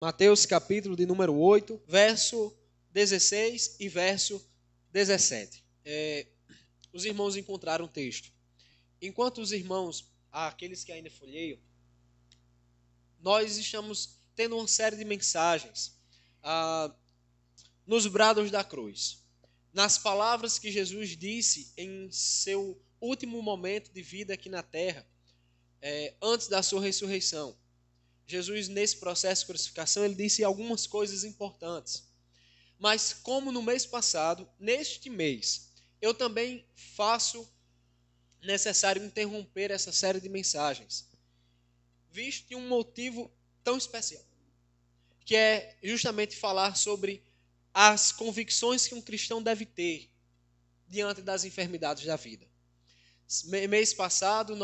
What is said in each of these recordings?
Mateus capítulo de número 8, verso 16 e verso 17. Os irmãos encontraram o texto. Enquanto os irmãos, aqueles que ainda folheiam, nós estamos tendo uma série de mensagens nos brados da cruz, nas palavras que Jesus disse em seu último momento de vida aqui na terra, antes da sua ressurreição. Jesus, nesse processo de crucificação, ele disse algumas coisas importantes. Mas como no mês passado, neste mês, eu também faço necessário interromper essa série de mensagens, visto de um motivo tão especial, que é justamente falar sobre as convicções que um cristão deve ter diante das enfermidades da vida. Mês passado,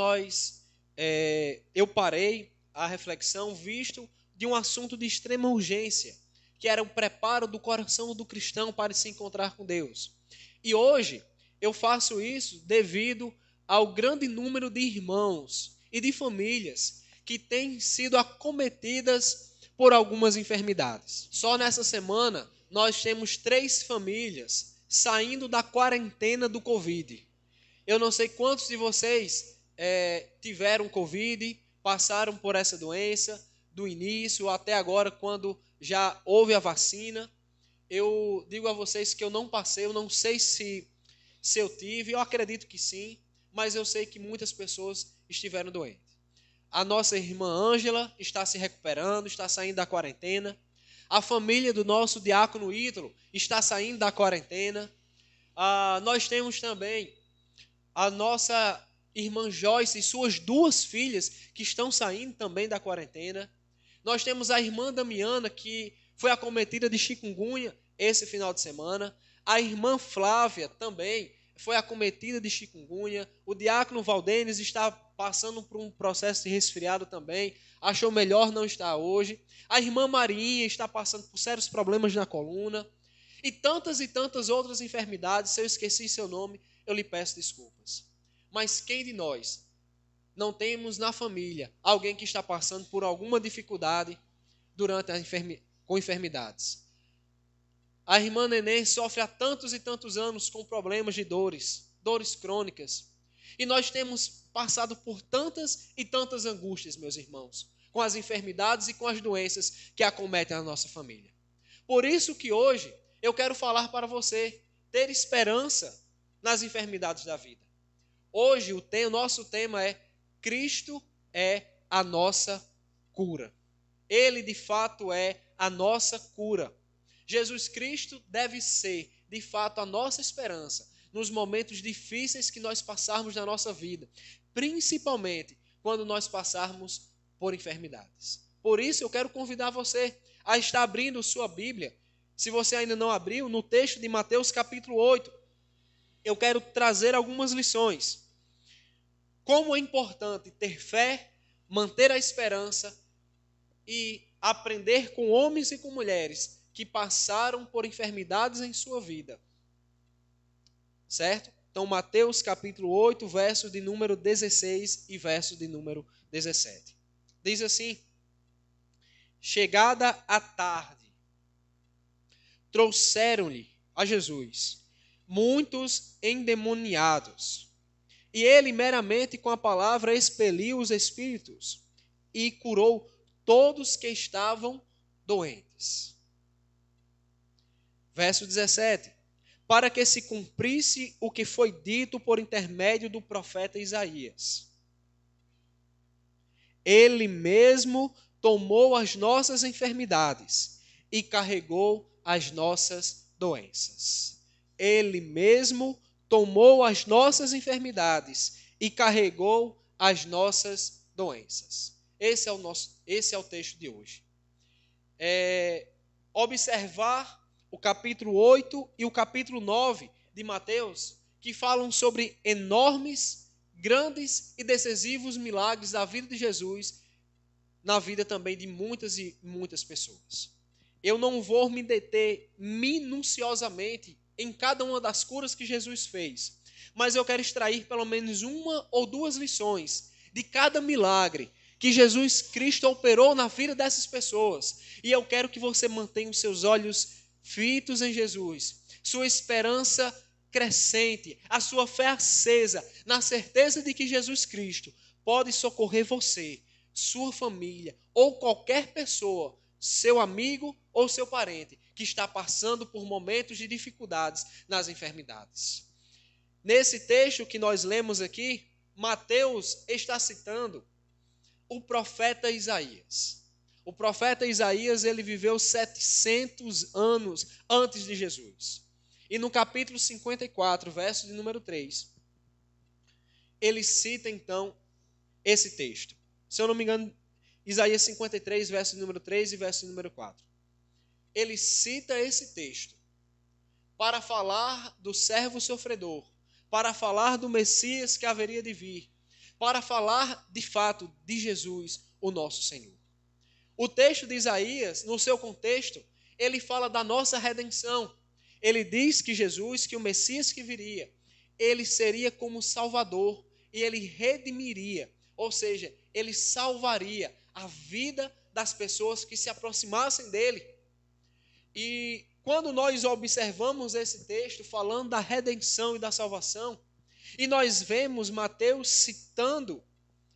eu parei a reflexão visto de um assunto de extrema urgência, que era o preparo do coração do cristão para se encontrar com Deus. E hoje eu faço isso devido ao grande número de irmãos e de famílias que têm sido acometidas por algumas enfermidades. Só nessa semana nós temos 3 famílias saindo da quarentena do Covid. Eu não sei quantos de vocês tiveram Covid, passaram por essa doença, do início até agora, quando já houve a vacina. Eu digo a vocês que eu não passei, eu não sei se eu tive, eu acredito que sim, mas eu sei que muitas pessoas estiveram doentes. A nossa irmã Ângela está se recuperando, está saindo da quarentena. A família do nosso diácono Ítalo está saindo da quarentena. Nós temos também a nossa irmã Joyce e suas 2 filhas que estão saindo também da quarentena. Nós temos a irmã Damiana, que foi acometida de chikungunya esse final de semana. A irmã Flávia também foi acometida de chikungunya. O diácono Valdenes está passando por um processo de resfriado também. Achou melhor não estar hoje. A irmã Marinha está passando por sérios problemas na coluna. E tantas outras enfermidades. Se eu esqueci seu nome, eu lhe peço desculpas. Mas quem de nós não temos na família alguém que está passando por alguma dificuldade durante com enfermidades? A irmã Neném sofre há tantos e tantos anos com problemas de dores crônicas. E nós temos passado por tantas e tantas angústias, meus irmãos, com as enfermidades e com as doenças que acometem a nossa família. Por isso que hoje eu quero falar para você ter esperança nas enfermidades da vida. Hoje o nosso tema é Cristo é a nossa cura. Ele de fato é a nossa cura. Jesus Cristo deve ser de fato a nossa esperança nos momentos difíceis que nós passarmos na nossa vida, principalmente quando nós passarmos por enfermidades. Por isso eu quero convidar você a estar abrindo sua Bíblia. Se você ainda não abriu, no texto de Mateus capítulo 8, eu quero trazer algumas lições. Como é importante ter fé, manter a esperança e aprender com homens e com mulheres que passaram por enfermidades em sua vida. Certo? Então, Mateus capítulo 8, verso de número 16 e verso de número 17. Diz assim: chegada a tarde, trouxeram-lhe a Jesus muitos endemoniados, e ele meramente com a palavra expeliu os espíritos e curou todos que estavam doentes. Verso 17. Para que se cumprisse o que foi dito por intermédio do profeta Isaías. Ele mesmo tomou as nossas enfermidades e carregou as nossas doenças. Ele mesmo tomou as nossas enfermidades e carregou as nossas doenças. Esse é o texto de hoje. Observar o capítulo 8 e o capítulo 9 de Mateus, que falam sobre enormes, grandes e decisivos milagres da vida de Jesus, na vida também de muitas e muitas pessoas. Eu não vou me deter minuciosamente em cada uma das curas que Jesus fez, mas eu quero extrair pelo menos 1 ou 2 lições de cada milagre que Jesus Cristo operou na vida dessas pessoas. E eu quero que você mantenha os seus olhos fitos em Jesus, sua esperança crescente, a sua fé acesa, na certeza de que Jesus Cristo pode socorrer você, sua família ou qualquer pessoa, seu amigo ou seu parente, que está passando por momentos de dificuldades nas enfermidades. Nesse texto que nós lemos aqui, Mateus está citando o profeta Isaías. O profeta Isaías, ele viveu 700 anos antes de Jesus. E no capítulo 54, verso de número 3, ele cita então esse texto. Se eu não me engano, Isaías 53, verso de número 3 e verso de número 4. Ele cita esse texto para falar do servo sofredor, para falar do Messias que haveria de vir, para falar de fato de Jesus, o nosso Senhor. O texto de Isaías, no seu contexto, ele fala da nossa redenção. Ele diz que Jesus, que o Messias que viria, ele seria como Salvador e ele redimiria, ou seja, ele salvaria a vida das pessoas que se aproximassem dele. E quando nós observamos esse texto falando da redenção e da salvação, e nós vemos Mateus citando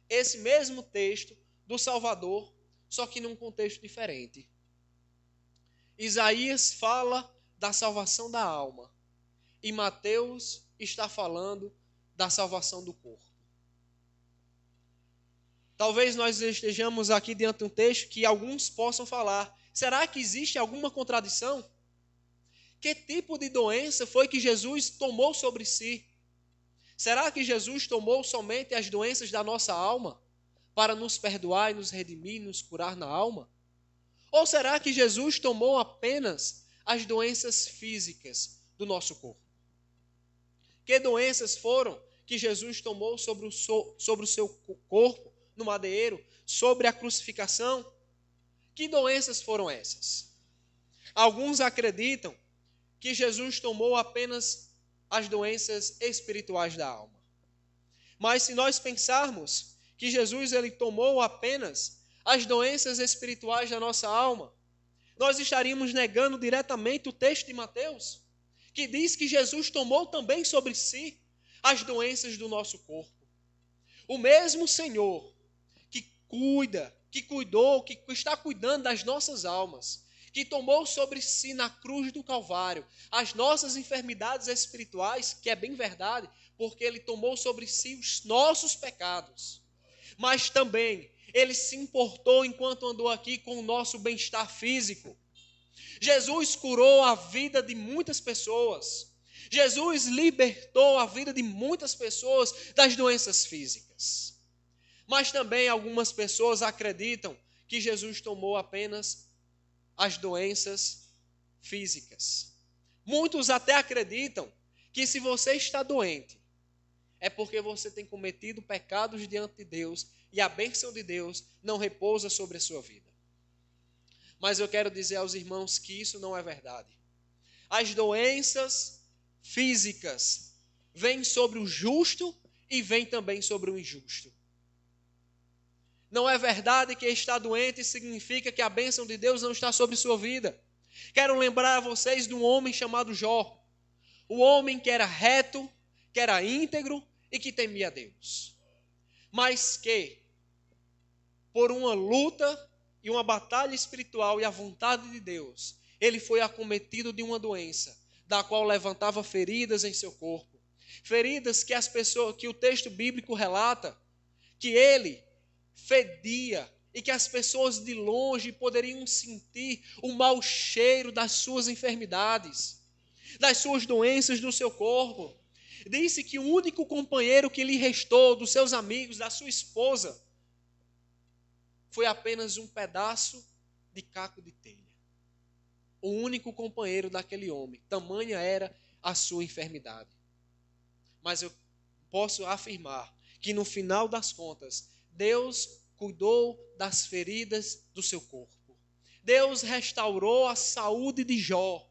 esse mesmo texto do Salvador, só que num contexto diferente. Isaías fala da salvação da alma e Mateus está falando da salvação do corpo. Talvez nós estejamos aqui diante de um texto que alguns possam falar: será que existe alguma contradição? Que tipo de doença foi que Jesus tomou sobre si? Será que Jesus tomou somente as doenças da nossa alma para nos perdoar e nos redimir, nos curar na alma? Ou será que Jesus tomou apenas as doenças físicas do nosso corpo? Que doenças foram que Jesus tomou sobre o seu corpo no madeiro, sobre a crucificação? Que doenças foram essas? Alguns acreditam que Jesus tomou apenas as doenças espirituais da alma. Mas se nós pensarmos que Jesus ele tomou apenas as doenças espirituais da nossa alma, nós estaríamos negando diretamente o texto de Mateus, que diz que Jesus tomou também sobre si as doenças do nosso corpo. O mesmo Senhor que cuida, que cuidou, que está cuidando das nossas almas, que tomou sobre si na cruz do Calvário as nossas enfermidades espirituais, que é bem verdade, porque ele tomou sobre si os nossos pecados, mas também ele se importou enquanto andou aqui com o nosso bem-estar físico. Jesus curou a vida de muitas pessoas. Jesus libertou a vida de muitas pessoas das doenças físicas. Mas também algumas pessoas acreditam que Jesus tomou apenas as doenças físicas. Muitos até acreditam que se você está doente, é porque você tem cometido pecados diante de Deus e a bênção de Deus não repousa sobre a sua vida. Mas eu quero dizer aos irmãos que isso não é verdade. As doenças físicas vêm sobre o justo e vêm também sobre o injusto. Não é verdade que estar doente significa que a bênção de Deus não está sobre sua vida. Quero lembrar a vocês de um homem chamado Jó. O homem que era reto, que era íntegro e que temia a Deus. Mas que, por uma luta e uma batalha espiritual e a vontade de Deus, ele foi acometido de uma doença, da qual levantava feridas em seu corpo. Feridas que que o texto bíblico relata, que ele fedia e que as pessoas de longe poderiam sentir o mau cheiro das suas enfermidades, das suas doenças do seu corpo. Disse que o único companheiro que lhe restou, dos seus amigos, da sua esposa, foi apenas um pedaço de caco de telha. O único companheiro daquele homem, tamanha era a sua enfermidade. Mas eu posso afirmar que no final das contas, Deus cuidou das feridas do seu corpo. Deus restaurou a saúde de Jó.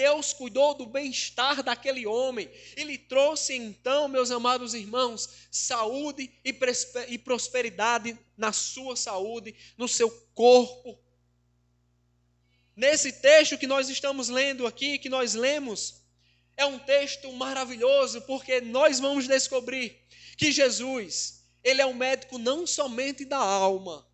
Deus cuidou do bem-estar daquele homem. Ele trouxe então, meus amados irmãos, saúde e prosperidade na sua saúde, no seu corpo. Nesse texto que nós estamos lendo aqui, que nós lemos, é um texto maravilhoso, porque nós vamos descobrir que Jesus, ele é um médico não somente da alma,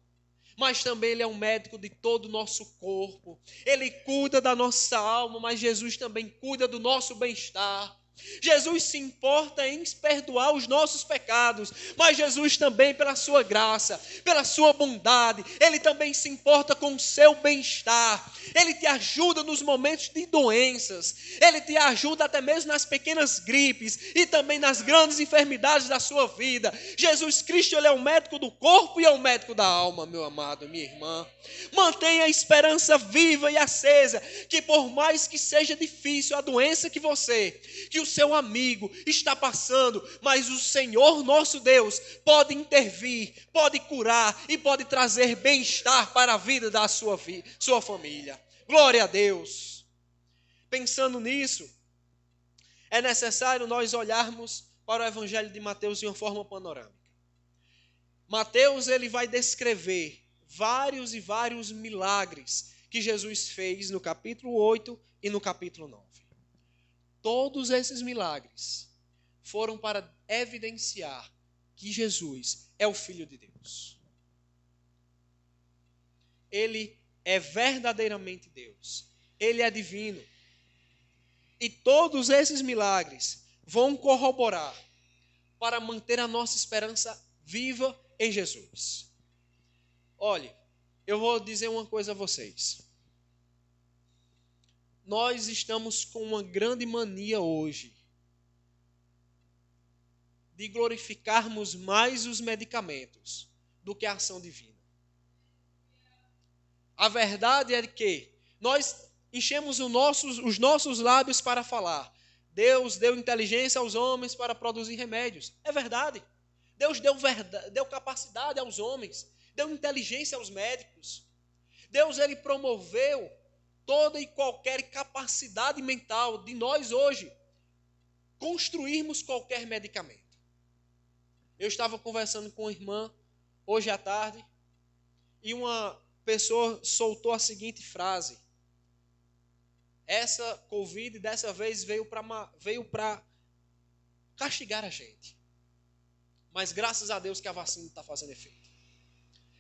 mas também ele é um médico de todo o nosso corpo. Ele cuida da nossa alma, mas Jesus também cuida do nosso bem-estar. Jesus se importa em perdoar os nossos pecados, mas Jesus também, pela sua graça, pela sua bondade, Ele também se importa com o seu bem-estar. Ele te ajuda nos momentos de doenças, Ele te ajuda até mesmo nas pequenas gripes e também nas grandes enfermidades da sua vida. Jesus Cristo, Ele é o médico do corpo e é o médico da alma, meu amado, minha irmã. Mantenha a esperança viva e acesa, que por mais que seja difícil a doença que o seu amigo está passando, mas o Senhor nosso Deus pode intervir, pode curar e pode trazer bem-estar para a vida da sua família. Glória a Deus. Pensando nisso, é necessário nós olharmos para o Evangelho de Mateus de uma forma panorâmica. Mateus, ele vai descrever vários e vários milagres que Jesus fez no capítulo 8 e no capítulo 9. Todos esses milagres foram para evidenciar que Jesus é o Filho de Deus. Ele é verdadeiramente Deus. Ele é divino. E todos esses milagres vão corroborar para manter a nossa esperança viva em Jesus. Olhe, eu vou dizer uma coisa a vocês. Nós estamos com uma grande mania hoje de glorificarmos mais os medicamentos do que a ação divina. A verdade é que nós enchemos os nossos lábios para falar. Deus deu inteligência aos homens para produzir remédios. É verdade. Deus deu capacidade aos homens, deu inteligência aos médicos. Deus, ele promoveu toda e qualquer capacidade mental de nós hoje construirmos qualquer medicamento. Eu estava conversando com uma irmã hoje à tarde e uma pessoa soltou a seguinte frase: essa Covid dessa vez veio para castigar a gente, mas graças a Deus que a vacina está fazendo efeito.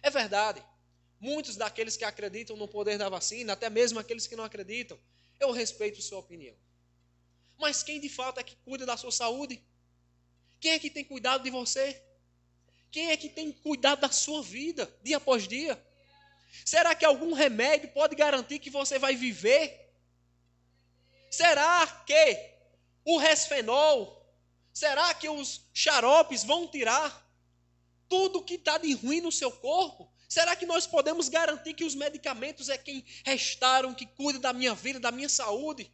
É verdade. Muitos daqueles que acreditam no poder da vacina, até mesmo aqueles que não acreditam, eu respeito sua opinião. Mas quem de fato é que cuida da sua saúde? Quem é que tem cuidado de você? Quem é que tem cuidado da sua vida, dia após dia? Será que algum remédio pode garantir que você vai viver? Será que o resfenol, será que os xaropes vão tirar tudo que está de ruim no seu corpo? Será que nós podemos garantir que os medicamentos é quem restauram, que cuida da minha vida, da minha saúde?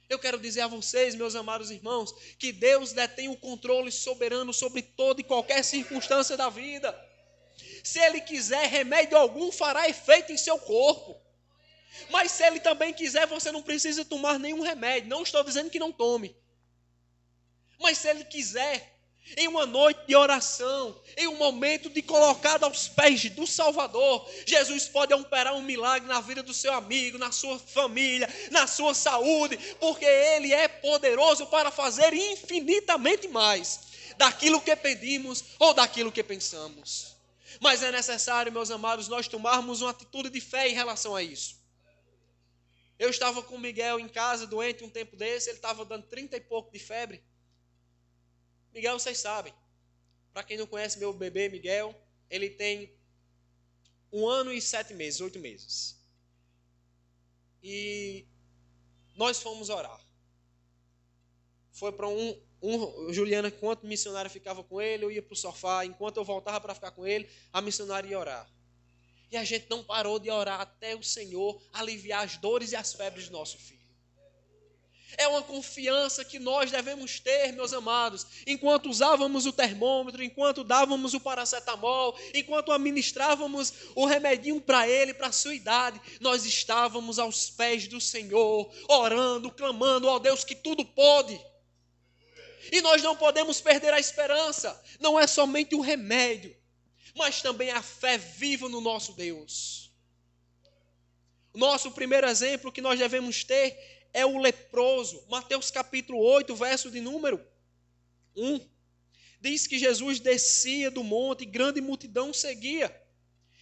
Eu quero dizer a vocês, meus amados irmãos, que Deus detém o controle soberano sobre toda e qualquer circunstância da vida. Se Ele quiser, remédio algum fará efeito em seu corpo. Mas se Ele também quiser, você não precisa tomar nenhum remédio. Não estou dizendo que não tome. Mas se Ele quiser, em uma noite de oração, em um momento de colocado aos pés do Salvador, Jesus pode operar um milagre na vida do seu amigo, na sua família, na sua saúde, porque Ele é poderoso para fazer infinitamente mais daquilo que pedimos ou daquilo que pensamos. Mas é necessário, meus amados, nós tomarmos uma atitude de fé em relação a isso. Eu estava com o Miguel em casa, doente um tempo desse, ele estava dando 30 e pouco de febre. Miguel, vocês sabem, para quem não conhece meu bebê Miguel, ele tem 1 ano e 7 meses, 8 meses. E nós fomos orar. Foi para Juliana, enquanto o missionário ficava com ele, eu ia para o sofá, enquanto eu voltava para ficar com ele, a missionária ia orar. E a gente não parou de orar até o Senhor aliviar as dores e as febres do nosso filho. É uma confiança que nós devemos ter, meus amados. Enquanto usávamos o termômetro, enquanto dávamos o paracetamol, enquanto administrávamos o remedinho para ele, para a sua idade, nós estávamos aos pés do Senhor, orando, clamando, ó Deus, que tudo pode. E nós não podemos perder a esperança. Não é somente um remédio, mas também a fé viva no nosso Deus. O nosso primeiro exemplo que nós devemos ter é o leproso. Mateus capítulo 8, verso de número 1. Diz que Jesus descia do monte e grande multidão seguia.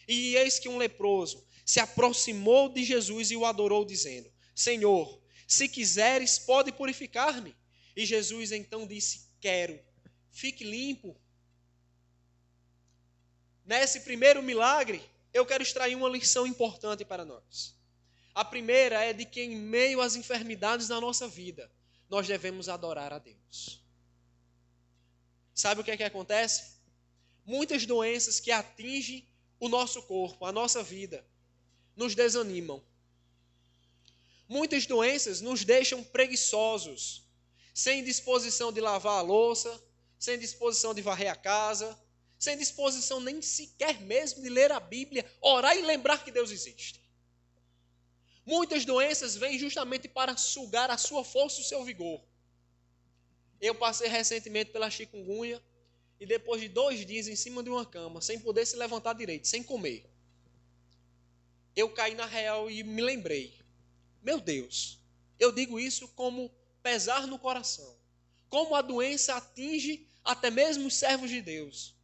E eis que um leproso se aproximou de Jesus e o adorou, dizendo: Senhor, se quiseres, pode purificar-me. E Jesus então disse: quero, fique limpo. Nesse primeiro milagre, eu quero extrair uma lição importante para nós. A primeira é de que em meio às enfermidades da nossa vida, nós devemos adorar a Deus. Sabe o que é que acontece? Muitas doenças que atingem o nosso corpo, a nossa vida, nos desanimam. Muitas doenças nos deixam preguiçosos, sem disposição de lavar a louça, sem disposição de varrer a casa, sem disposição nem sequer mesmo de ler a Bíblia, orar e lembrar que Deus existe. Muitas doenças vêm justamente para sugar a sua força e o seu vigor. Eu passei recentemente pela chikungunya e depois de 2 dias em cima de uma cama, sem poder se levantar direito, sem comer, eu caí na real e me lembrei. Meu Deus, eu digo isso como pesar no coração. Como a doença atinge até mesmo os servos de Deus.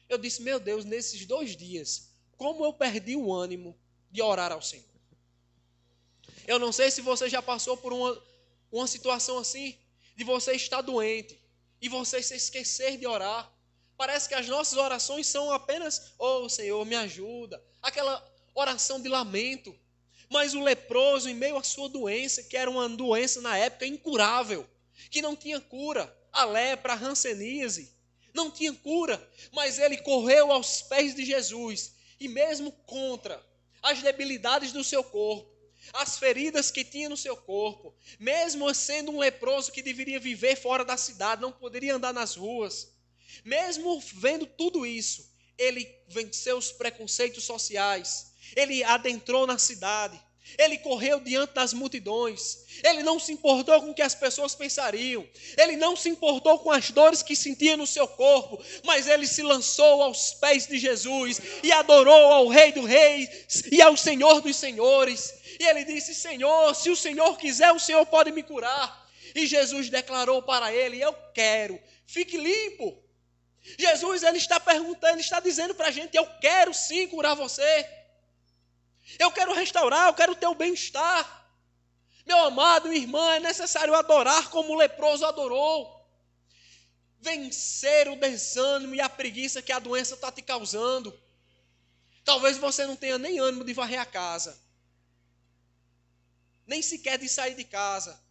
Eu disse, meu Deus, nesses 2 dias, como eu perdi o ânimo de orar ao Senhor. Eu não sei se você já passou por uma situação assim, de você estar doente e você se esquecer de orar. Parece que as nossas orações são apenas, oh Senhor, me ajuda. Aquela oração de lamento. Mas o leproso, em meio à sua doença, que era uma doença na época incurável, que não tinha cura, a lepra, a hanseníase, não tinha cura, mas ele correu aos pés de Jesus, e mesmo contra as debilidades do seu corpo, as feridas que tinha no seu corpo, mesmo sendo um leproso que deveria viver fora da cidade, não poderia andar nas ruas, mesmo vendo tudo isso, ele venceu os preconceitos sociais, ele adentrou na cidade, ele correu diante das multidões, ele não se importou com o que as pessoas pensariam, ele não se importou com as dores que sentia no seu corpo, mas ele se lançou aos pés de Jesus e adorou ao Rei dos Reis e ao Senhor dos Senhores. E ele disse, Senhor, se o Senhor quiser, o Senhor pode me curar. E Jesus declarou para ele, eu quero, fique limpo. Jesus, ele está perguntando, ele está dizendo para a gente, eu quero sim curar você. Eu quero restaurar, eu quero ter o bem-estar. Meu amado, minha irmã, é necessário adorar como o leproso adorou. Vencer o desânimo e a preguiça que a doença está te causando. Talvez você não tenha nem ânimo de varrer a casa. Nem sequer de sair de casa.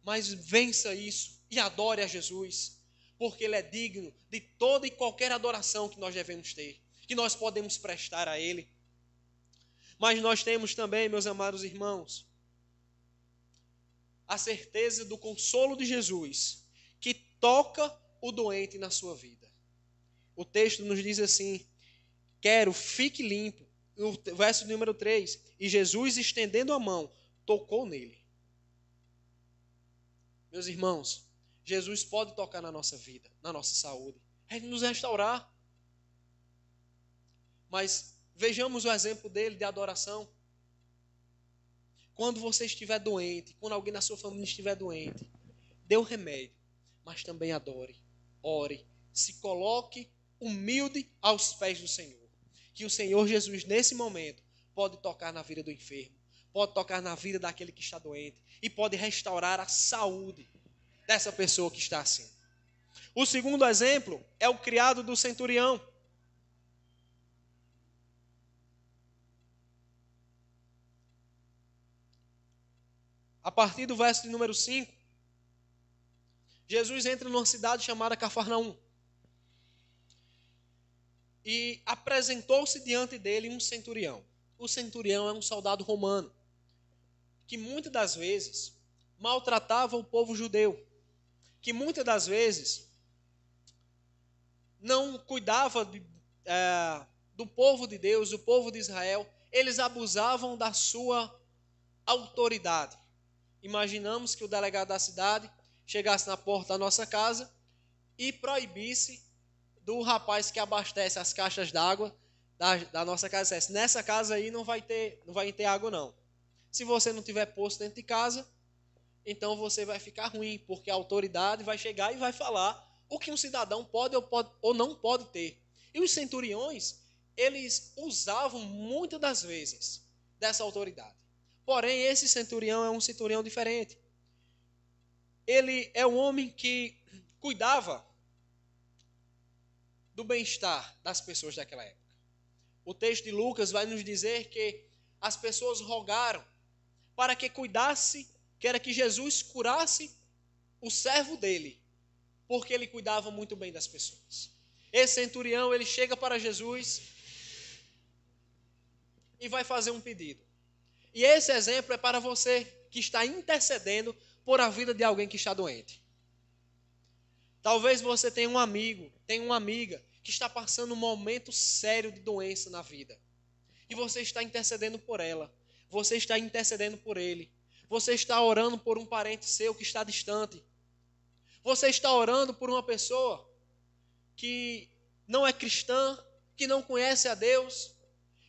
Mas vença isso e adore a Jesus. Porque Ele é digno de toda e qualquer adoração que nós devemos ter. Que nós podemos prestar a Ele. Mas nós temos também, meus amados irmãos, a certeza do consolo de Jesus, que toca o doente na sua vida. O texto nos diz assim, quero, fique limpo. No verso número 3, e Jesus, estendendo a mão, tocou nele. Meus irmãos, Jesus pode tocar na nossa vida, na nossa saúde. Ele nos restaurar. Mas vejamos o exemplo dele de adoração. Quando você estiver doente, quando alguém na sua família estiver doente, dê um remédio, mas também adore, ore, se coloque humilde aos pés do Senhor. Que o Senhor Jesus, nesse momento, pode tocar na vida do enfermo, pode tocar na vida daquele que está doente e pode restaurar a saúde dessa pessoa que está assim. O segundo exemplo é o criado do centurião. A partir do verso de número 5, Jesus entra numa cidade chamada Cafarnaum. E apresentou-se diante dele um centurião. O centurião é um soldado romano, que muitas das vezes maltratava o povo judeu, que muitas das vezes não cuidava do povo de Deus, do povo de Israel. Eles abusavam da sua autoridade. Imaginamos que o delegado da cidade chegasse na porta da nossa casa e proibisse do rapaz que abastece as caixas d'água da nossa casa, dissesse: nessa casa aí não vai ter água não. Se você não tiver poço dentro de casa, então você vai ficar ruim, porque a autoridade vai chegar e vai falar o que um cidadão pode ou não pode ter. E os centuriões, eles usavam muitas das vezes dessa autoridade. Porém, esse centurião é um centurião diferente. Ele é um homem que cuidava do bem-estar das pessoas daquela época. O texto de Lucas vai nos dizer que as pessoas rogaram para que cuidasse, que era que Jesus curasse o servo dele, porque ele cuidava muito bem das pessoas. Esse centurião, ele chega para Jesus e vai fazer um pedido. E esse exemplo é para você que está intercedendo por a vida de alguém que está doente. Talvez você tenha um amigo, tenha uma amiga que está passando um momento sério de doença na vida. E você está intercedendo por ela. Você está intercedendo por ele. Você está orando por um parente seu que está distante. Você está orando por uma pessoa que não é cristã, que não conhece a Deus.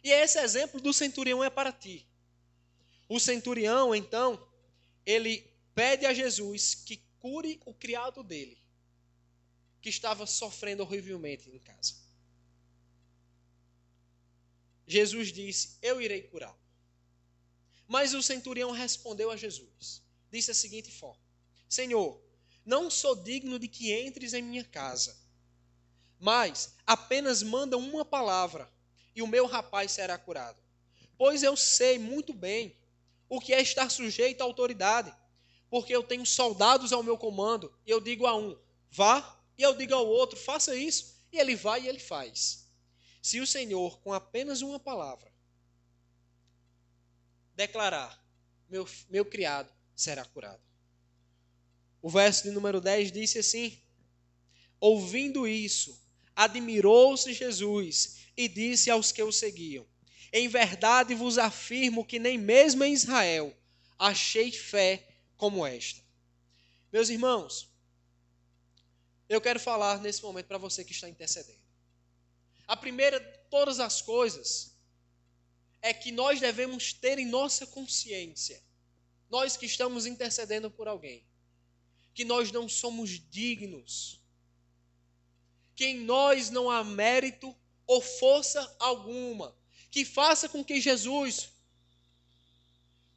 E esse exemplo do centurião é para ti. O centurião, então, ele pede a Jesus que cure o criado dele, que estava sofrendo horrivelmente em casa. Jesus disse: eu irei curá-lo. Mas o centurião respondeu a Jesus, disse da seguinte forma: Senhor, não sou digno de que entres em minha casa, mas apenas manda uma palavra e o meu rapaz será curado. Pois eu sei muito bem o que é estar sujeito à autoridade, porque eu tenho soldados ao meu comando, e eu digo a um: vá, e eu digo ao outro: faça isso, e ele vai e ele faz. Se o Senhor, com apenas uma palavra, declarar: meu criado será curado. O verso de número 10 disse assim: ouvindo isso, admirou-se Jesus e disse aos que o seguiam: em verdade vos afirmo que nem mesmo em Israel achei fé como esta. Meus irmãos, eu quero falar nesse momento para você que está intercedendo. A primeira de todas as coisas é que nós devemos ter em nossa consciência, nós que estamos intercedendo por alguém, que nós não somos dignos, que em nós não há mérito ou força alguma que faça com que Jesus,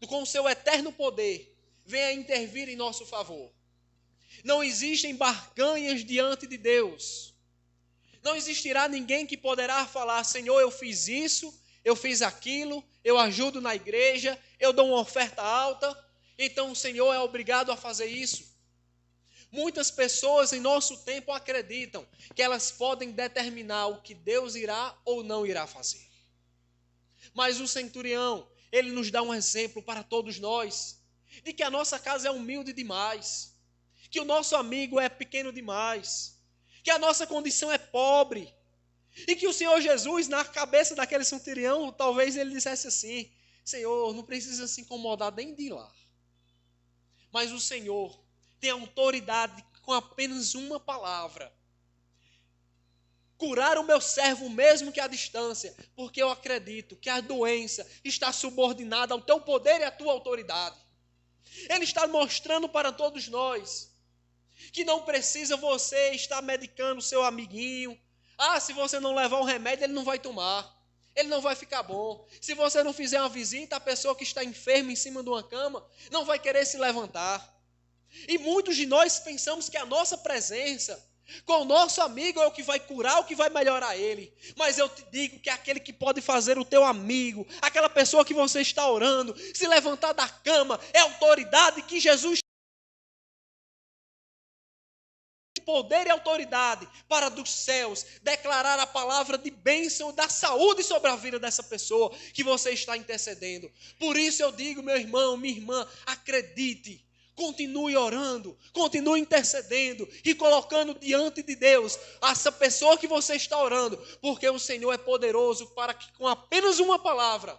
com o seu eterno poder, venha intervir em nosso favor. Não existem barganhas diante de Deus. Não existirá ninguém que poderá falar: Senhor, eu fiz isso, eu fiz aquilo, eu ajudo na igreja, eu dou uma oferta alta, então o Senhor é obrigado a fazer isso. Muitas pessoas em nosso tempo acreditam que elas podem determinar o que Deus irá ou não irá fazer. Mas o centurião, ele nos dá um exemplo para todos nós, de que a nossa casa é humilde demais, que o nosso amigo é pequeno demais, que a nossa condição é pobre, e que o Senhor Jesus, na cabeça daquele centurião, talvez ele dissesse assim: Senhor, não precisa se incomodar nem de ir lá. Mas o Senhor tem autoridade com apenas uma palavra: curar o meu servo mesmo que à distância, porque eu acredito que a doença está subordinada ao teu poder e à tua autoridade. Ele está mostrando para todos nós que não precisa você estar medicando o seu amiguinho. Se você não levar um remédio, ele não vai tomar, ele não vai ficar bom. Se você não fizer uma visita, a pessoa que está enferma em cima de uma cama não vai querer se levantar. E muitos de nós pensamos que a nossa presença com o nosso amigo é o que vai curar, o que vai melhorar ele. Mas eu te digo que aquele que pode fazer o teu amigo, aquela pessoa que você está orando, se levantar da cama, é a autoridade que Jesus tem, poder e autoridade para dos céus declarar a palavra de bênção, da saúde sobre a vida dessa pessoa que você está intercedendo. Por isso eu digo, meu irmão, minha irmã, acredite. Continue orando, continue intercedendo e colocando diante de Deus essa pessoa que você está orando, porque o Senhor é poderoso para que com apenas uma palavra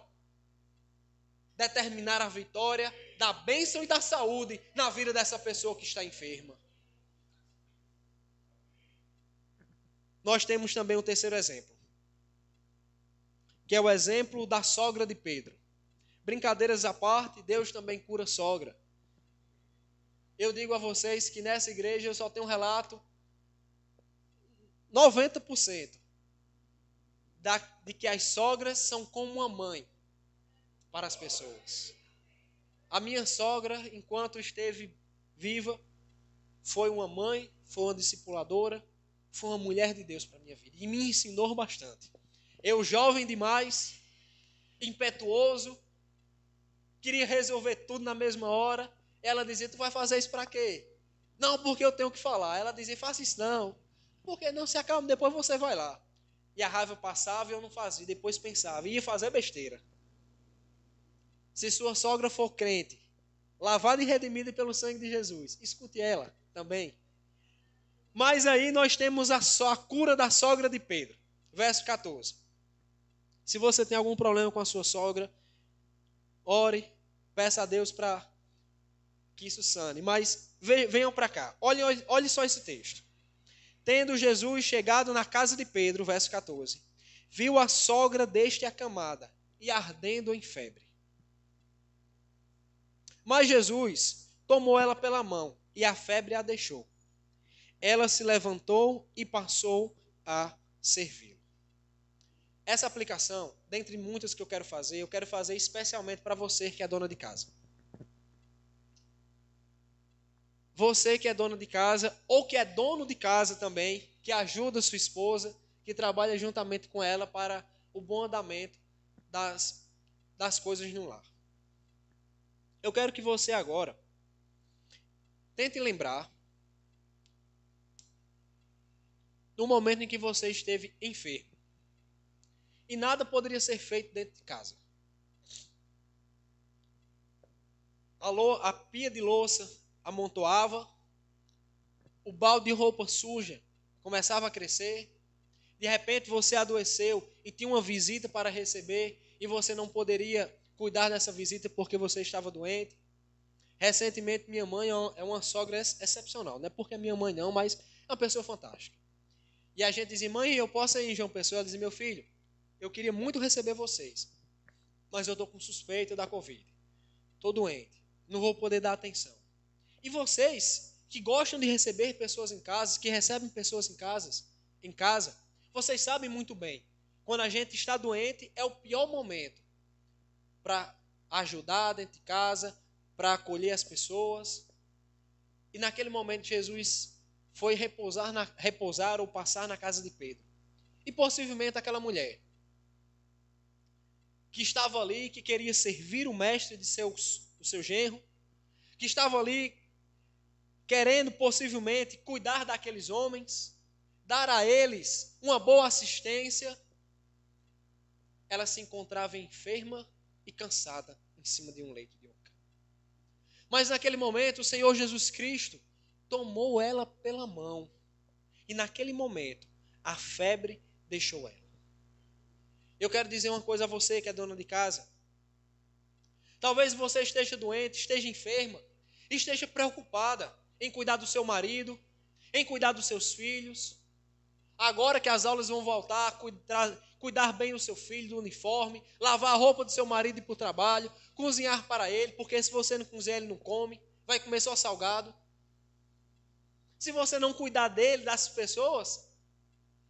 determinar a vitória da bênção e da saúde na vida dessa pessoa que está enferma. Nós temos também um terceiro exemplo, que é o exemplo da sogra de Pedro. Brincadeiras à parte, Deus também cura sogra. Eu digo a vocês que nessa igreja eu só tenho um relato 90% de que as sogras são como uma mãe para as pessoas. A minha sogra, enquanto esteve viva, foi uma mãe, foi uma discipuladora, foi uma mulher de Deus para a minha vida. E me ensinou bastante. Eu, jovem demais, impetuoso, queria resolver tudo na mesma hora. Ela dizia, tu vai fazer isso para quê? Não, porque eu tenho que falar. Ela dizia, faça isso não. Porque não se acalma, depois você vai lá. E a raiva passava e eu não fazia. Depois pensava, ia fazer besteira. Se sua sogra for crente, lavada e redimida pelo sangue de Jesus, escute ela também. Mas aí nós temos a cura da sogra de Pedro. Verso 14. Se você tem algum problema com a sua sogra, ore, peça a Deus para que isso sane. Mas venham para cá. Olhe só esse texto. Tendo Jesus chegado na casa de Pedro, verso 14, viu a sogra deste acamada e ardendo em febre. Mas Jesus tomou ela pela mão e a febre a deixou. Ela se levantou e passou a servi-lo. Essa aplicação, dentre muitas que eu quero fazer especialmente para você que é dona de casa. Você que é dona de casa, ou que é dono de casa também, que ajuda sua esposa, que trabalha juntamente com ela para o bom andamento das coisas no lar. Eu quero que você agora tente lembrar do momento em que você esteve enfermo. E nada poderia ser feito dentro de casa. A pia de louça amontoava, o balde de roupa suja começava a crescer, de repente você adoeceu e tinha uma visita para receber e você não poderia cuidar dessa visita porque você estava doente. Recentemente minha mãe é uma sogra excepcional, não é porque é minha mãe não, mas é uma pessoa fantástica. E a gente dizia, mãe, eu posso ir em João Pessoa? Ela dizia, meu filho, eu queria muito receber vocês, mas eu estou com suspeita da Covid, estou doente, não vou poder dar atenção. E vocês que gostam de receber pessoas em casa, que recebem pessoas em casa, vocês sabem muito bem, quando a gente está doente é o pior momento para ajudar dentro de casa, para acolher as pessoas. E naquele momento Jesus foi repousar ou passar na casa de Pedro. E possivelmente aquela mulher que estava ali, que queria servir o mestre do seu genro, que estava ali querendo possivelmente cuidar daqueles homens, dar a eles uma boa assistência, ela se encontrava enferma e cansada em cima de um leito de uma cama. Mas naquele momento o Senhor Jesus Cristo tomou ela pela mão e naquele momento a febre deixou ela. Eu quero dizer uma coisa a você que é dona de casa. Talvez você esteja doente, esteja enferma, esteja preocupada em cuidar do seu marido, em cuidar dos seus filhos. Agora que as aulas vão voltar, cuidar bem do seu filho, do uniforme, lavar a roupa do seu marido e ir para o trabalho, cozinhar para ele, porque se você não cozinhar, ele não come, vai comer só salgado. Se você não cuidar dele, das pessoas,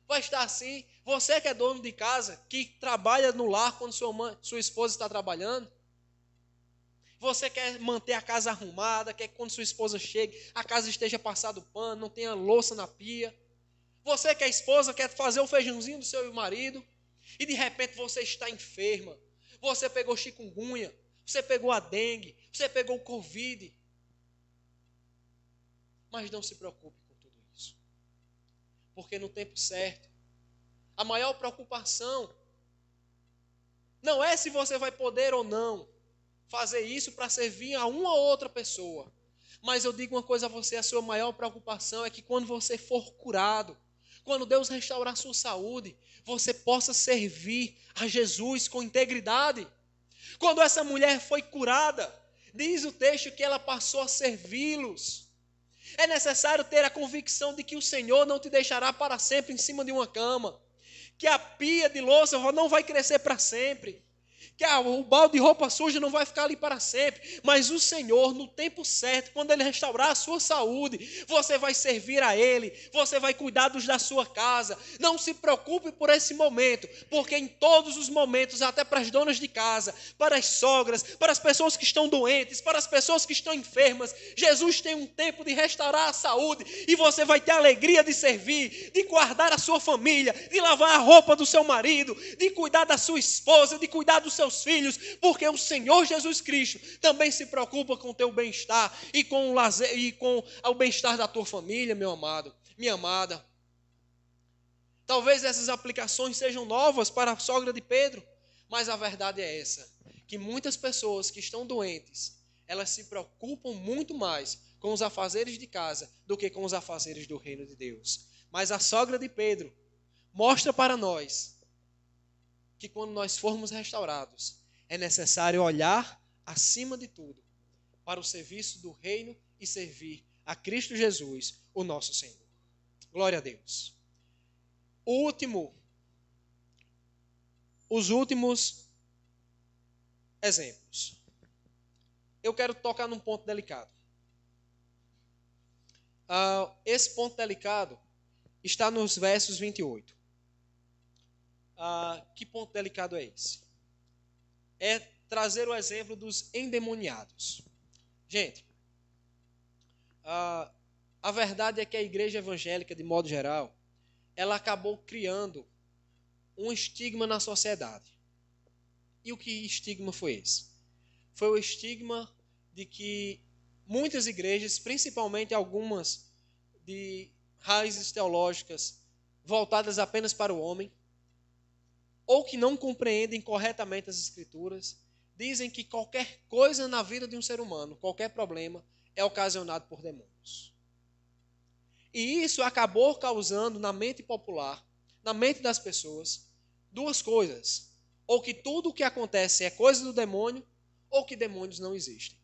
vai estar assim. Você que é dono de casa, que trabalha no lar quando sua esposa está trabalhando, você quer manter a casa arrumada, quer que quando sua esposa chegue, a casa esteja passada o pano, não tenha louça na pia. Você que é esposa, quer fazer o feijãozinho do seu marido, e de repente você está enferma. Você pegou chikungunya, você pegou a dengue, você pegou o Covid. Mas não se preocupe com tudo isso. Porque no tempo certo, a maior preocupação não é se você vai poder ou não fazer isso para servir a uma ou outra pessoa, Mas eu digo uma coisa a você, a sua maior preocupação é que quando você for curado, quando Deus restaurar a sua saúde, você possa servir a Jesus com integridade. Quando essa mulher foi curada, diz o texto que ela passou a servi-los. É necessário ter a convicção de que o Senhor não te deixará para sempre em cima de uma cama, que a pia de louça não vai crescer para sempre, que o balde de roupa suja não vai ficar ali para sempre, mas o Senhor, no tempo certo, quando Ele restaurar a sua saúde, você vai servir a Ele, você vai cuidar dos da sua casa. Não se preocupe por esse momento, porque em todos os momentos, até para as donas de casa, para as sogras, para as pessoas que estão doentes, para as pessoas que estão enfermas, Jesus tem um tempo de restaurar a saúde, e você vai ter a alegria de servir, de guardar a sua família, de lavar a roupa do seu marido, de cuidar da sua esposa, de cuidar dos seus filhos, porque o Senhor Jesus Cristo também se preocupa com o teu bem-estar e com o lazer e com o bem-estar da tua família, meu amado, minha amada. Talvez essas aplicações sejam novas para a sogra de Pedro, mas a verdade é essa, que muitas pessoas que estão doentes, elas se preocupam muito mais com os afazeres de casa do que com os afazeres do reino de Deus. Mas a sogra de Pedro mostra para nós que quando nós formos restaurados, é necessário olhar, acima de tudo, para o serviço do reino e servir a Cristo Jesus, o nosso Senhor. Glória a Deus. Os últimos exemplos. Eu quero tocar num ponto delicado. Esse ponto delicado está nos versos 28. Que ponto delicado é esse? É trazer o exemplo dos endemoniados. Gente, a verdade é que a igreja evangélica, de modo geral, ela acabou criando um estigma na sociedade. E o que estigma foi esse? Foi o estigma de que muitas igrejas, principalmente algumas de raízes teológicas voltadas apenas para o homem, ou que não compreendem corretamente as Escrituras, dizem que qualquer coisa na vida de um ser humano, qualquer problema, é ocasionado por demônios. E isso acabou causando na mente popular, na mente das pessoas, duas coisas. Ou que tudo o que acontece é coisa do demônio, ou que demônios não existem.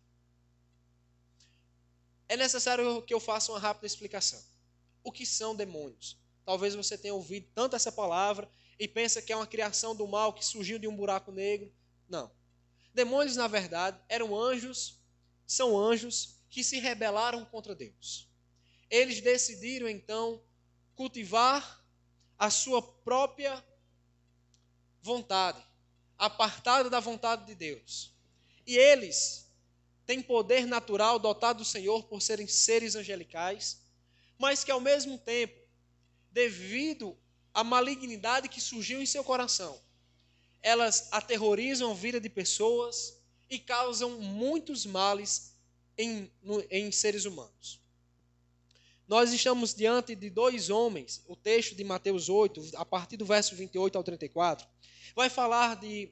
É necessário que eu faça uma rápida explicação. O que são demônios? Talvez você tenha ouvido tanto essa palavra e pensa que é uma criação do mal que surgiu de um buraco negro. Não. Demônios, na verdade, são anjos que se rebelaram contra Deus. Eles decidiram, então, cultivar a sua própria vontade, apartada da vontade de Deus. E eles têm poder natural dotado do Senhor por serem seres angelicais, mas que, ao mesmo tempo, devido à malignidade que surgiu em seu coração, elas aterrorizam a vida de pessoas e causam muitos males em seres humanos. Nós estamos diante de dois homens, o texto de Mateus 8, a partir do verso 28 ao 34, vai falar de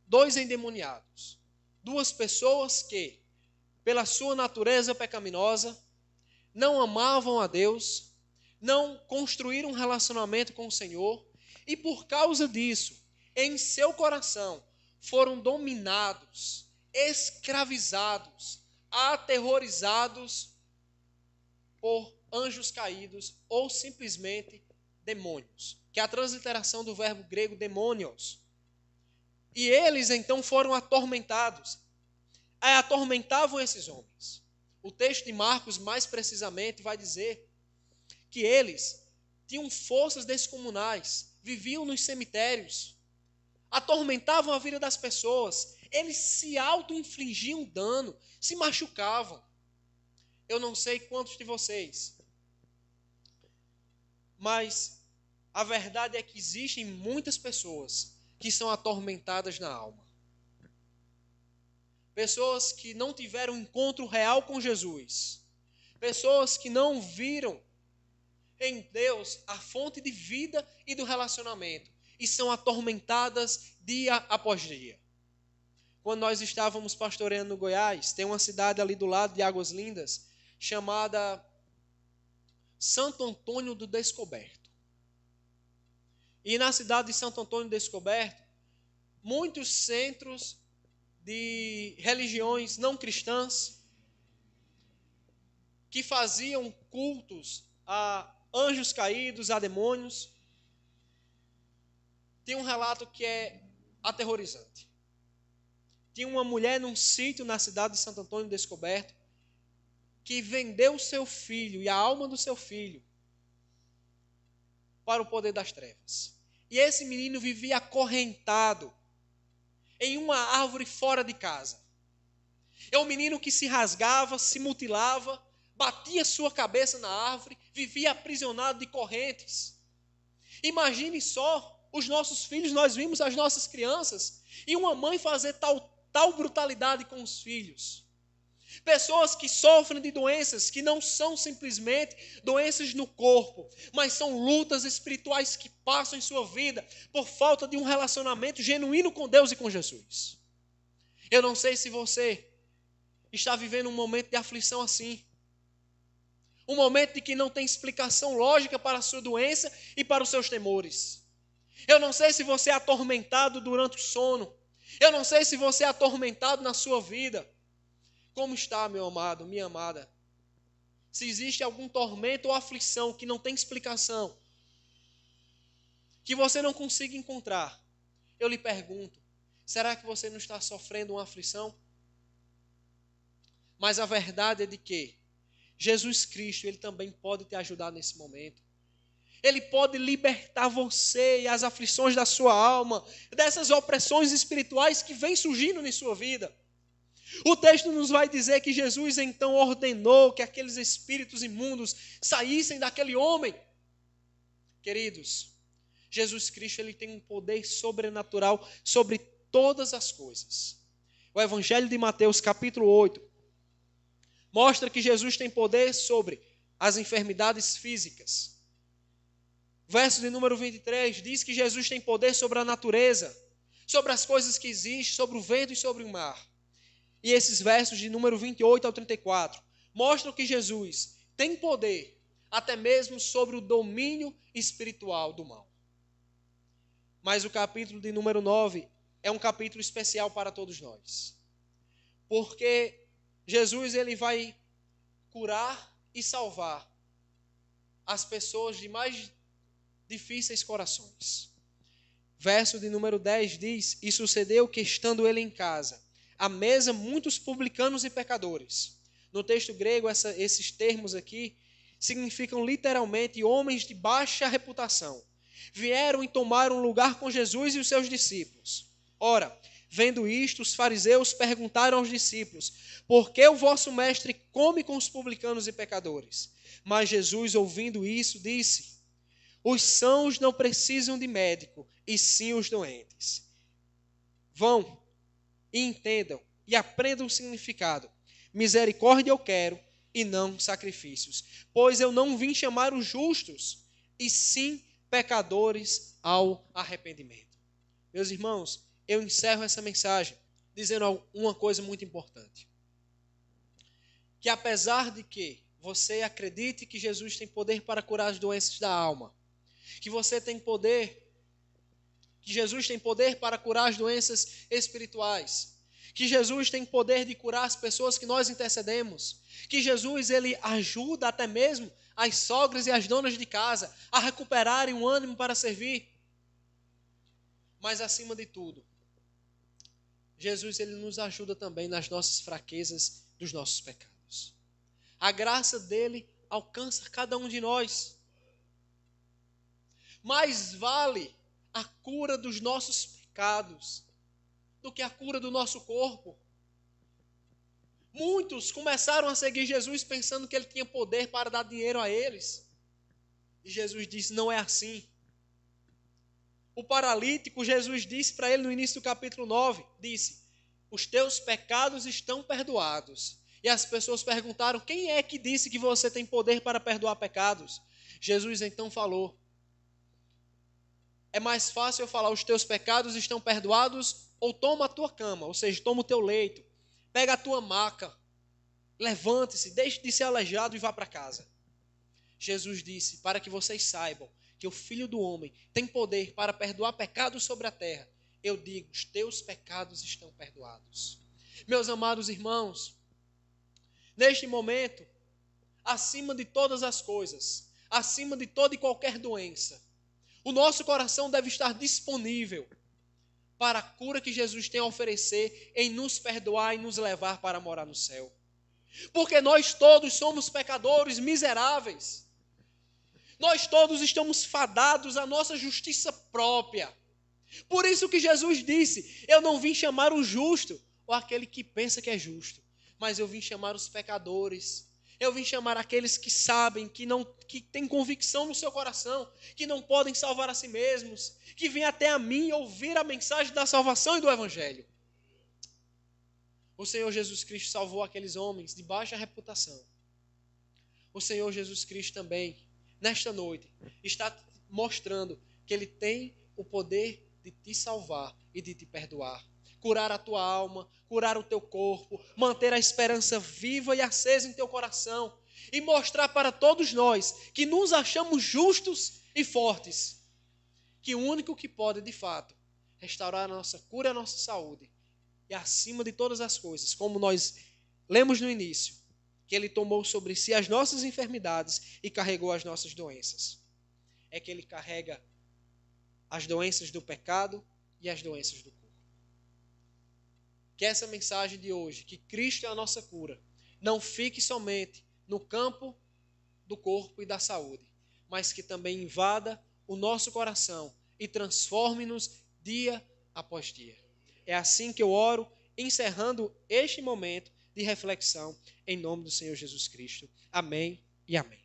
dois endemoniados, duas pessoas que, pela sua natureza pecaminosa, não amavam a Deus, não construíram um relacionamento com o Senhor, e por causa disso, em seu coração, foram dominados, escravizados, aterrorizados por anjos caídos ou simplesmente demônios, que é a transliteração do verbo grego demônios. E eles então foram atormentados. Atormentavam esses homens. O texto de Marcos, mais precisamente, vai dizer que eles tinham forças descomunais, viviam nos cemitérios, atormentavam a vida das pessoas, eles se auto-infligiam dano, se machucavam. Eu não sei quantos de vocês, mas a verdade é que existem muitas pessoas que são atormentadas na alma. Pessoas que não tiveram um encontro real com Jesus. Pessoas que não viram em Deus a fonte de vida e do relacionamento. E são atormentadas dia após dia. quando nós estávamos pastoreando no Goiás, tem uma cidade ali do lado de Águas Lindas, chamada Santo Antônio do Descoberto. E na cidade de Santo Antônio do Descoberto, muitos centros de religiões não cristãs que faziam cultos a anjos caídos, a demônios. Tem um relato que é aterrorizante. Tinha uma mulher num sítio na cidade de Santo Antônio do Descoberto que vendeu seu filho e a alma do seu filho para o poder das trevas. E esse menino vivia acorrentado em uma árvore fora de casa. É um menino que se rasgava, se mutilava, batia sua cabeça na árvore, vivia aprisionado de correntes. Imagine só os nossos filhos, nós vimos as nossas crianças, e uma mãe fazer tal brutalidade com os filhos. Pessoas que sofrem de doenças que não são simplesmente doenças no corpo, mas são lutas espirituais que passam em sua vida por falta de um relacionamento genuíno com Deus e com Jesus. Eu não sei se você está vivendo um momento de aflição assim. Um momento de que não tem explicação lógica para a sua doença e para os seus temores. Eu não sei se você é atormentado durante o sono. Eu não sei se você é atormentado na sua vida. Como está, meu amado, minha amada? Se existe algum tormento ou aflição que não tem explicação, que você não consiga encontrar, eu lhe pergunto, será que você não está sofrendo uma aflição? Mas a verdade é de que Jesus Cristo, Ele também pode te ajudar nesse momento. Ele pode libertar você e as aflições da sua alma, dessas opressões espirituais que vêm surgindo em sua vida. O texto nos vai dizer que Jesus então ordenou que aqueles espíritos imundos saíssem daquele homem. Queridos, Jesus Cristo ele tem um poder sobrenatural sobre todas as coisas. O Evangelho de Mateus, capítulo 8, mostra que Jesus tem poder sobre as enfermidades físicas. Verso de número 23 diz que Jesus tem poder sobre a natureza, sobre as coisas que existem, sobre o vento e sobre o mar. E esses versos de número 28 ao 34 mostram que Jesus tem poder até mesmo sobre o domínio espiritual do mal. Mas o capítulo de número 9 é um capítulo especial para todos nós. Porque Jesus ele vai curar e salvar as pessoas de mais difíceis corações. Verso de número 10 diz: E sucedeu que, estando ele em casa, à mesa muitos publicanos e pecadores. No texto grego, esses termos aqui significam literalmente homens de baixa reputação. Vieram e tomaram lugar com Jesus e os seus discípulos. Ora, vendo isto, os fariseus perguntaram aos discípulos: Por que o vosso mestre come com os publicanos e pecadores? Mas Jesus, ouvindo isso, disse: Os sãos não precisam de médico, e sim os doentes. Vão e entendam e aprendam o significado. Misericórdia eu quero e não sacrifícios, pois eu não vim chamar os justos, e sim pecadores ao arrependimento. Meus irmãos, eu encerro essa mensagem dizendo uma coisa muito importante. Que apesar de que você acredite que Jesus tem poder para curar as doenças da alma, que você tem poder, que Jesus tem poder para curar as doenças espirituais, que Jesus tem poder de curar as pessoas que nós intercedemos, que Jesus ele ajuda até mesmo as sogras e as donas de casa a recuperarem o ânimo para servir. Mas acima de tudo, Jesus ele nos ajuda também nas nossas fraquezas, dos nossos pecados. A graça dele alcança cada um de nós. Mais vale a cura dos nossos pecados do que a cura do nosso corpo. Muitos começaram a seguir Jesus pensando que ele tinha poder para dar dinheiro a eles. E Jesus disse: não é assim. O paralítico, Jesus disse para ele no início do capítulo 9, disse: os teus pecados estão perdoados. E as pessoas perguntaram: quem é que disse que você tem poder para perdoar pecados? Jesus então falou: é mais fácil eu falar os teus pecados estão perdoados ou toma a tua cama, ou seja, toma o teu leito, pega a tua maca, levante-se, deixe de ser aleijado e vá para casa. Jesus disse, para que vocês saibam que o Filho do Homem tem poder para perdoar pecados sobre a terra. Eu digo, os teus pecados estão perdoados. Meus amados irmãos, neste momento, acima de todas as coisas, acima de toda e qualquer doença, o nosso coração deve estar disponível para a cura que Jesus tem a oferecer em nos perdoar e nos levar para morar no céu. Porque nós todos somos pecadores miseráveis. Nós todos estamos fadados à nossa justiça própria. Por isso que Jesus disse, eu não vim chamar o justo, ou aquele que pensa que é justo, mas eu vim chamar os pecadores. Eu vim chamar aqueles que sabem, que têm convicção no seu coração, que não podem salvar a si mesmos, que vêm até a mim ouvir a mensagem da salvação e do Evangelho. O Senhor Jesus Cristo salvou aqueles homens de baixa reputação. O Senhor Jesus Cristo também, nesta noite, está mostrando que Ele tem o poder de te salvar e de te perdoar. Curar a tua alma, curar o teu corpo, manter a esperança viva e acesa em teu coração e mostrar para todos nós que nos achamos justos e fortes, que o único que pode, de fato, restaurar a nossa cura e a nossa saúde e acima de todas as coisas, como nós lemos no início, que Ele tomou sobre si as nossas enfermidades e carregou as nossas doenças. É que Ele carrega as doenças do pecado e as doenças do corpo. Que essa mensagem de hoje, que Cristo é a nossa cura, não fique somente no campo do corpo e da saúde, mas que também invada o nosso coração e transforme-nos dia após dia. É assim que eu oro, encerrando este momento de reflexão, em nome do Senhor Jesus Cristo. Amém e amém.